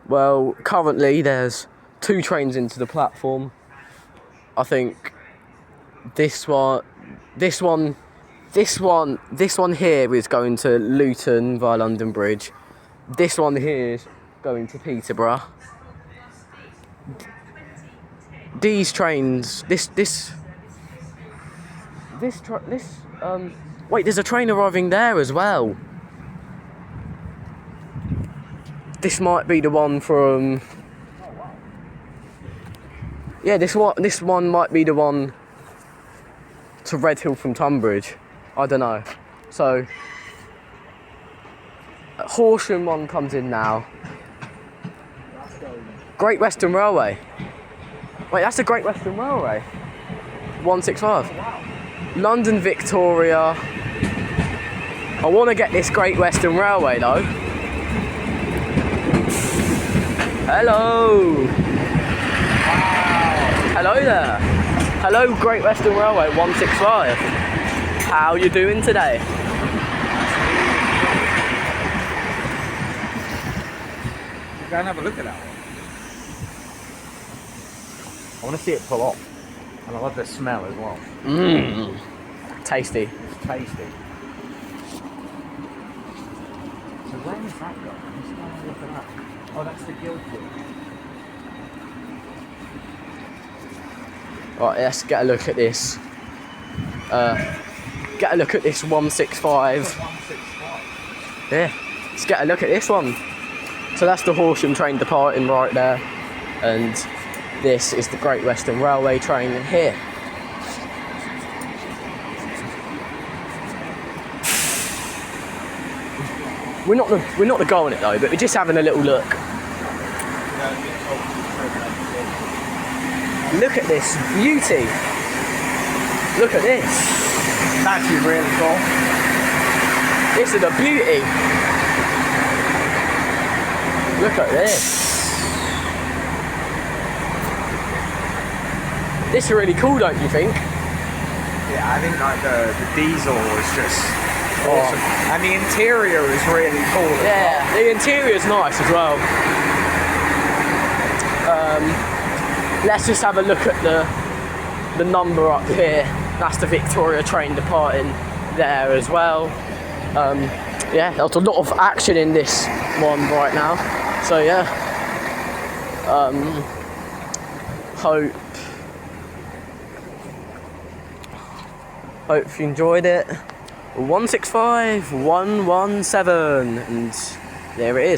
Well, currently there's 2 trains into the platform. I think this one here is going to Luton via London Bridge. This one here is going to Peterborough. These trains, wait, there's a train arriving there as well. This might be the one from. Yeah, this one might be the one to Redhill from Tunbridge. I don't know. So, Horsham one comes in now. Great Western Railway. Wait, that's the Great Western Railway. 165. London Victoria. I want to get this Great Western Railway though. Hello. Hello there. Hello, Great Western Railway 165. How you doing today? Go and have a look at that one. I want to see it pull off. And I love the smell as well. Mmm. Tasty. It's tasty. So where is that going? Let's go and look at that. Oh, that's the Guildford. Right, let's get a look at this. Get a look at this 165. 165. Yeah, let's get a look at this one. So that's the Horsham train departing right there, and this is the Great Western Railway train in here. We're not the go on it though, but we're just having a little look. Look at this beauty. Look at this. It's actually really cool. This is a beauty. Look at this. This is really cool, don't you think? Yeah, I think like the diesel is just awesome. And the interior is really cool as Yeah, the interior is nice as well. Let's just have a look at the number up here. That's the Victoria train departing there as well. Yeah, there's a lot of action in this one right now. So yeah, hope you enjoyed it. 165 117, and there it is.